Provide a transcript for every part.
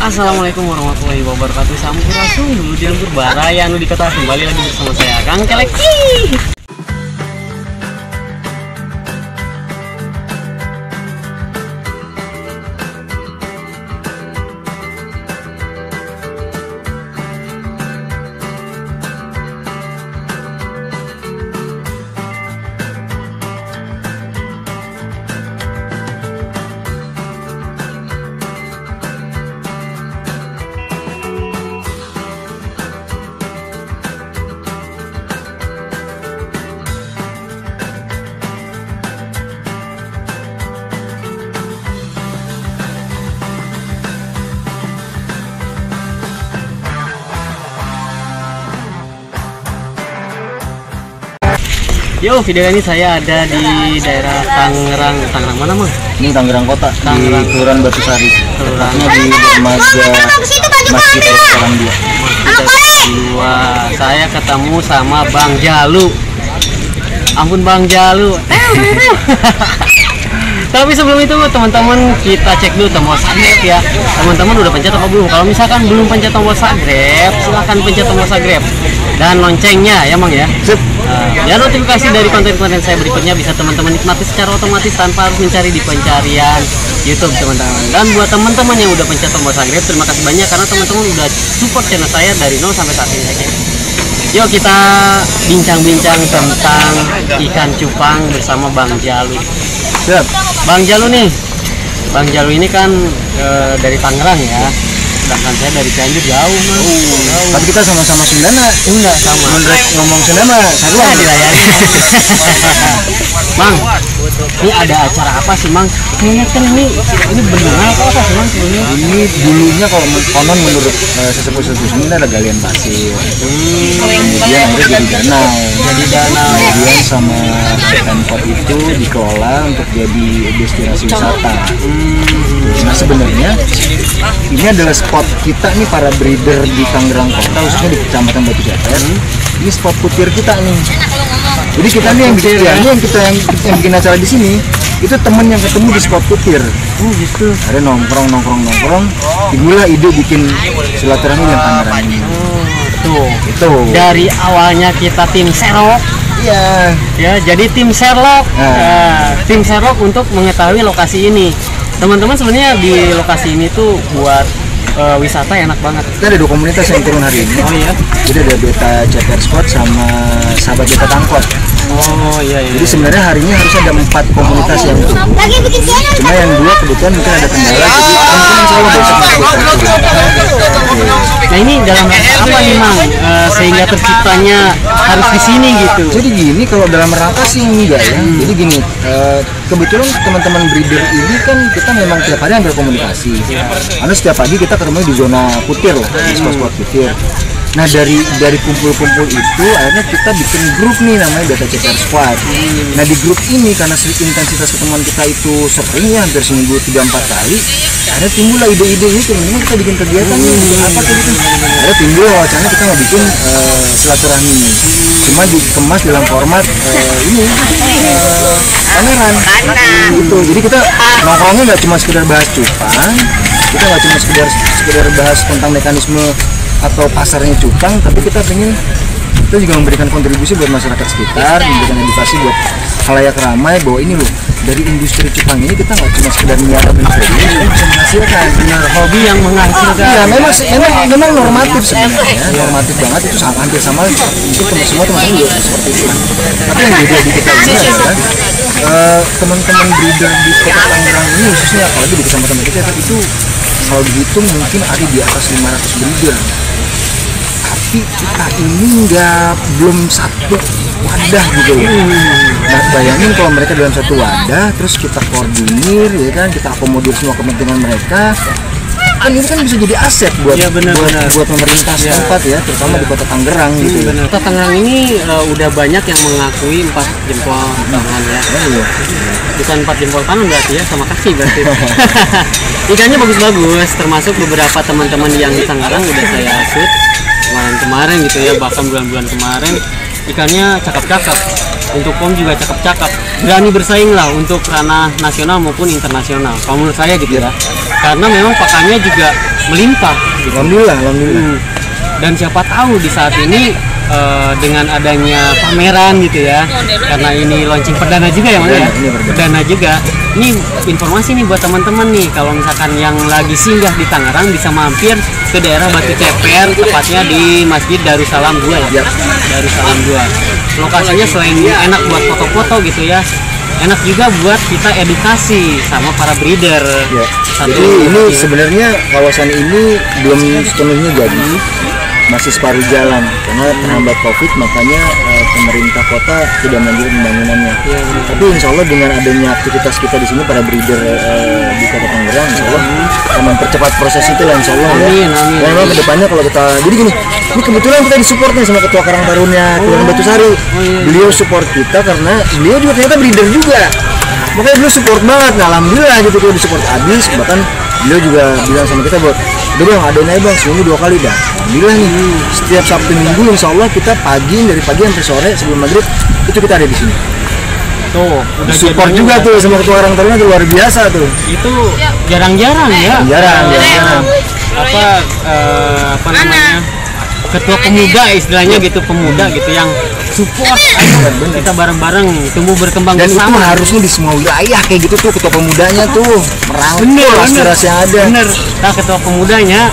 Assalamualaikum warahmatullahi wabarakatuh. Sampurasun dulu di Lembur Baraya di kota, kembali lagi bersama saya Kang Kelek. Yo, video ini saya ada di daerah Tangerang. Tangerang mana, Mang? Ini Tangerang Kota, Tangerang. di Kelurahan Batusari. Kelurahannya di dermaga Masjid Al-Salam 2. Saya ketemu sama Bang Jalu. Ampun Bang Jalu. Tapi sebelum itu teman-teman, kita cek dulu tombol subscribe ya. Teman-teman udah pencet apa belum? Kalau misalkan belum pencet tombol subscribe, silahkan pencet tombol subscribe dan loncengnya ya, Mang ya. Ya, notifikasi dari konten-konten saya berikutnya bisa teman-teman nikmati secara otomatis tanpa harus mencari di pencarian YouTube, teman-teman. Dan buat teman-teman yang udah pencet tombol subscribe, terima kasih banyak karena teman-teman udah support channel saya dari 0 sampai saat ini. Yuk kita bincang-bincang tentang ikan cupang bersama Bang Jalu. Siap. Bang Jalu nih, Bang Jalu ini kan dari Tangerang ya, sedangkan saya dari Cianjur, jauh Mas. Tapi kita sama-sama Sundana. Enggak sama. Menurut ngomong Sundana, Nah, dilayani. Mang, ini ada acara apa sih, Mang? Kayaknya kan ini bendungan apa sih, Mang? Ini dulunya kalau konon menurut sesepuh-sesepuh sini ada galian pasir. Kemudian akhirnya jadi danau. Kemudian sama Pemkot itu dikelola untuk jadi destinasi wisata. Nah sebenarnya ini adalah spot kita nih para breeder di Tangerang Kota, khususnya di Kecamatan Batu Jajar. Ini spot putir kita nih. Jadi kita nih yang bikin yang bikin acara di sini itu temen yang ketemu di spot putir. Gitu. Ada nongkrong. Timbullah ide bikin silaturahmi yang Tangerang ini. Tuh. Itu. Dari awalnya kita tim Sherlock. Iya. Ya, jadi tim Sherlock. Tim Sherlock untuk mengetahui lokasi ini. Teman-teman sebenarnya di lokasi ini tuh buat wisata enak banget. Kita ada 2 komunitas yang turun hari ini. Oh iya. Jadi ada Beta Ceper Squad sama Sahabat Beta Tangkot. Oh iya. Jadi sebenarnya hari ini harus ada 4 komunitas yang turun. Cuma yang 2 kebetulan mungkin ada kendala. Jadi mungkin insya Allah besok Nah ini dalam rangka apa nih, Mang? Sehingga terciptanya harus di sini gitu. Jadi gini, kalau dalam rangka sih enggak ya. Jadi gini, kebetulan teman-teman breeder ini kan kita memang tiap hari hampir komunikasi. Karena setiap pagi kita ketemu di zona putir loh, di spot putir. Nah dari kumpul-kumpul itu akhirnya kita bikin grup nih namanya Beta Ceper Squad. Nah di grup ini karena intensitas ketemuan kita itu sering ya, hampir seminggu 3-4 kali, akhirnya timbullah ide-ide ini, teman-teman kita bikin kegiatan nih, apa tuh gitu. Akhirnya timbul wacana kita mau bikin silaturahmi, cuma dikemas dalam format ini pameran gitu. Jadi kita nongkrongnya nggak cuma sekedar bahas cupang, kita nggak cuma sekedar bahas tentang mekanisme atau pasarnya cupang, tapi kita juga memberikan kontribusi buat masyarakat sekitar, memberikan edukasi buat khalayak ramai bahwa ini loh, dari industri cupang ini kita nggak cuma sekedar menyiapkan hobi, kita bisa menghasilkan. Benar, hobi yang menghasilkan. Iya, memang normatif sebenarnya, normatif banget, itu hampir sama untuk semua teman-teman juga seperti itu. Tapi yang beda di kita ini adalah teman-teman breeder di kota Tangerang ini, khususnya apalagi di Kecamatan Batu Jajar itu kalau dihitung mungkin ada di atas 500 breeder. Tapi kita ini belum satu wadah gitu loh. Nah, bayangin kalau mereka dalam satu wadah, terus kita koordinir ya kan, kita akomodir semua kepentingan mereka. Kan ini kan bisa jadi aset buat pemerintah setempat ya, terutama di kota Tangerang gitu. Kota Tangerang ini udah banyak yang mengakui 4 jempol tangan ya. Bukan 4 jempol tangan berarti ya, sama kaki berarti. Ikannya bagus-bagus, termasuk beberapa teman-teman yang di Tangerang udah saya shoot kemarin gitu ya, bahkan bulan-bulan kemarin ikannya cakep-cakep, untuk POM juga cakep-cakep, berani bersaing lah untuk ranah nasional maupun internasional kalau menurut saya gitu ya. karena memang pakannya juga melimpah gitu. Alhamdulillah. Dan siapa tahu di saat ini dengan adanya pameran gitu ya, karena ini launching perdana juga ya Mas ya, perdana juga. Ini informasi nih buat teman-teman nih, kalau misalkan yang lagi singgah di Tangerang bisa mampir ke daerah Batu Ceper, tepatnya di Masjid Darussalam 2 ya. Darussalam 2. Lokasinya selain enak buat foto-foto gitu ya, enak juga buat kita edukasi sama para breeder. Ya. Jadi ini sebenarnya kawasan ini belum sepenuhnya jadi. Masih separuh jalan karena terhambat COVID, makanya pemerintah kota sudah melanjutkan pembangunannya. Tapi insya Allah dengan adanya aktivitas kita di sini para breeder di Kota Tangerang, insya Allah akan mempercepat proses itu lah, insya Allah. Amin. Memang kedepannya kalau kita, jadi gini, ini kebetulan kita disupport nih sama Ketua Karang Tarunnya Kelurahan Batusari. Beliau support kita karena beliau juga ternyata breeder juga. Makanya beliau support banget. Nah, alhamdulillah gitu, dia disupport habis. Bahkan beliau juga bilang sama kita buat, udah bang, adain aja bang, seminggu 2 kali dah. Alhamdulillah nih, setiap Sabtu Minggu insya Allah kita dari pagi sampai sore sebelum maghrib itu kita ada di sini. Tuh, udah support juga tuh sama Ketua Karang Taruna, itu luar biasa tuh. Itu jarang-jarang ya. Jarang. Apa namanya? Ketua pemuda istilahnya gitu, pemuda gitu yang support kita bareng-bareng tumbuh berkembang dan bersama. Itu harusnya di semua wilayah kayak gitu tuh, ketua pemudanya tuh merangkul aspirasi yang ada. Bener. Nah, ketua pemudanya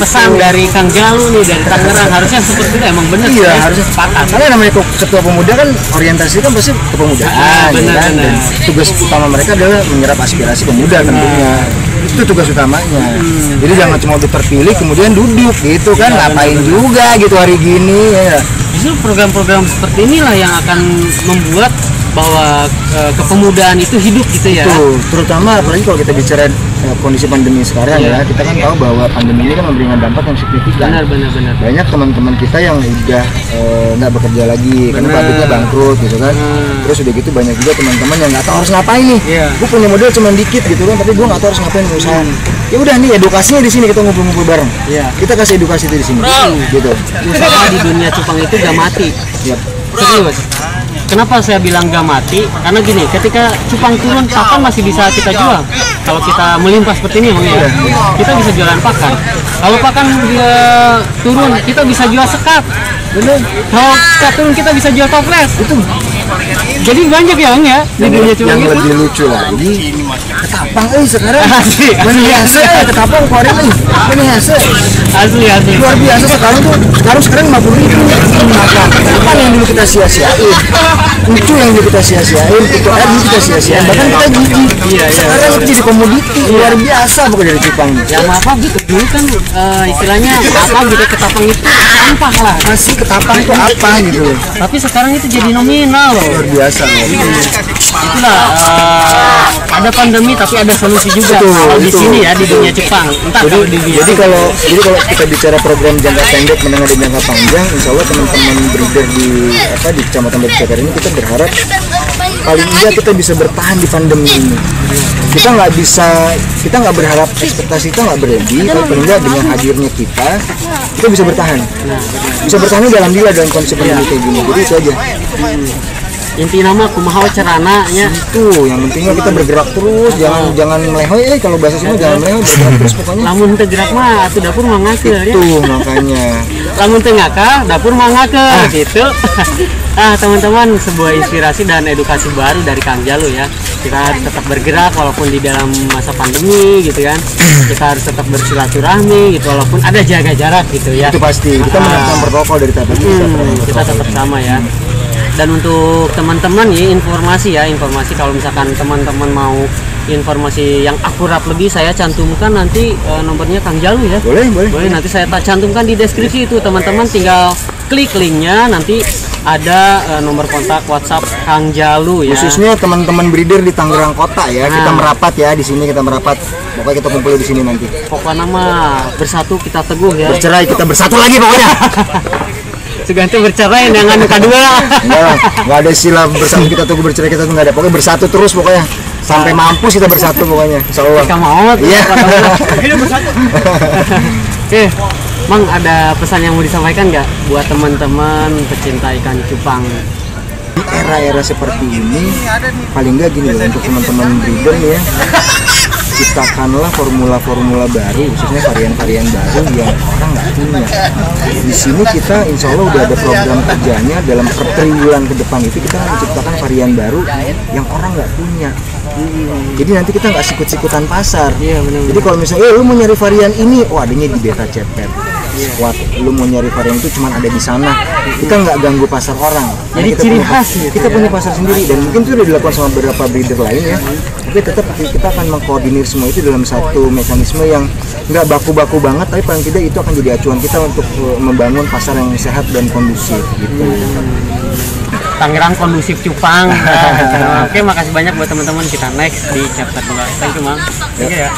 pesan dari Kang Jalu nih dari Tangerang harusnya seperti itu, emang bener. Iya, harusnya sepakat. Karena namanya ketua pemuda kan orientasi kan pasti kepemudaan. Benar. Dan tugas utama mereka adalah menyerap aspirasi pemuda tentunya. Itu tugas utamanya. Jadi jangan cuma terpilih kemudian duduk gitu kan, ngapain juga gitu hari gini ya. Justru program-program seperti inilah yang akan membuat bahwa kepemudaan itu hidup gitu ya. Itu terutama apalagi kalau kita bicara kondisi pandemi sekarang ya, kita kan tahu bahwa pandemi ini kan memberikan dampak yang signifikan. Benar. Banyak teman-teman kita yang udah nggak bekerja lagi karena pabriknya bangkrut gitu kan. Terus udah gitu banyak juga teman-teman yang nggak tahu harus ngapain nih. Gue punya modal cuma dikit gitu kan, tapi gue nggak tahu harus ngapain usaha. Ya udah nih, edukasinya di sini, kita ngumpul-ngumpul bareng. Kita kasih edukasi itu di sini. Gitu. Usaha di dunia cupang itu gak mati. Serius. Kenapa saya bilang gak mati? Karena gini, ketika cupang turun, pakan masih bisa kita jual. Kalau kita melimpah seperti ini, ya, kita bisa jualan pakan. Kalau pakan dia turun, kita bisa jual sekat. Bener. Kalau sekat turun, kita bisa jual toples. Itu. Jadi banyak ya, Bang ya, di dunia cupang yang itu. lebih lucu lagi, ketapang sekarang. Asli. Ketapang keluarin ini hasil. Asli. Luar biasa sekarang 50.000. Apa yang dulu kita sia-siain? Itu yang dulu kita sia-siain, itu air dulu kita sia-siain, bahkan kita jijik. Sekarang itu jadi komoditi luar biasa bukan dari cupang. Ya maaf gitu, dulu kan istilahnya apa gitu, ketapang itu sampah lah. Masih ketapang itu apa gitu. Tapi sekarang itu jadi nominal loh. Luar biasa loh. Itulah ada pandemi tapi ada solusi juga kalau di sini ya, di dunia cupang. Entah kalau di dunia. Jadi kalau kita bicara program jangka pendek, menengah dan jangka panjang, insya Allah teman-teman breeder di Kecamatan Batu Ceper ini kita berharap paling tidak kita bisa bertahan di pandemi ini. Kita nggak berharap ekspektasi kita nggak berlebih, tapi paling tidak dengan hadirnya kita bisa bertahan. Bisa bertahan dalam dalam kondisi pandemi kayak gini. Jadi itu aja. Inti nama kumaha cerananya itu yang pentingnya kita bergerak terus, jangan melehoy. Kalau bahasa sini jangan melehoy, bergerak terus pokoknya. Lamun teu gerak mah atuh dapur mah ngakeul ya. Itu makanya. Lamun teu ngakal dapur mah ngakeul gitu. Teman-teman, sebuah inspirasi dan edukasi baru dari Kang Jalu ya. Kita harus tetap bergerak walaupun di dalam masa pandemi gitu kan. Kita harus tetap bersilaturahmi gitu walaupun ada jaga jarak gitu ya. Itu pasti. Kita menerapkan protokol dari tadi. Kita tetap sama ya. Dan untuk teman-teman ya, informasi kalau misalkan teman-teman mau informasi yang akurat lebih, saya cantumkan nanti nomornya Kang Jalu ya. Boleh nanti saya cantumkan di deskripsi itu, teman-teman tinggal klik linknya, nanti ada nomor kontak WhatsApp Kang Jalu ya. Khususnya teman-teman breeder di Tangerang Kota ya. Kita merapat ya di sini, pokoknya kita kumpul di sini nanti. Pokoknya mah bersatu kita teguh ya. Bercerai kita bersatu lagi pokoknya. Seganti bercerai dengan kedua. Nggak ada istilah bersatu kita tunggu, bercerai kita tuh nggak ada. Pokoknya bersatu terus pokoknya. Sampai mampus kita bersatu pokoknya. Insyaallah. Kita mau. Iya. Bersatu. Oke, Mang, ada pesan yang mau disampaikan nggak buat teman-teman pecinta ikan cupang? Di era-era seperti ini, paling nggak gini loh, untuk teman-teman breeder ya. ciptakanlah formula-formula baru, khususnya varian-varian baru yang orang nggak punya. Di sini kita insya Allah udah ada program kerjanya dalam triwulan ke depan itu kita menciptakan varian baru yang orang nggak punya. Jadi nanti kita nggak sikut-sikutan pasar. Jadi kalau misalnya lu mau nyari varian ini, oh adanya di Beta Cepet. Wah, lu mau nyari varian itu cuma ada di sana. Kita nggak ganggu pasar orang. Jadi ciri khas gitu. Kita punya pasar sendiri dan mungkin itu udah dilakukan sama beberapa breeder lain ya. Tapi tetap kita akan mengkoordinir semua itu dalam satu mekanisme yang nggak baku-baku banget, tapi paling tidak itu akan jadi acuan kita untuk membangun pasar yang sehat dan kondusif gitu. Tangerang kondusif cupang. Oke, makasih banyak buat teman-teman, kita next di chapter 2. Thank you, Mang. Thank you ya.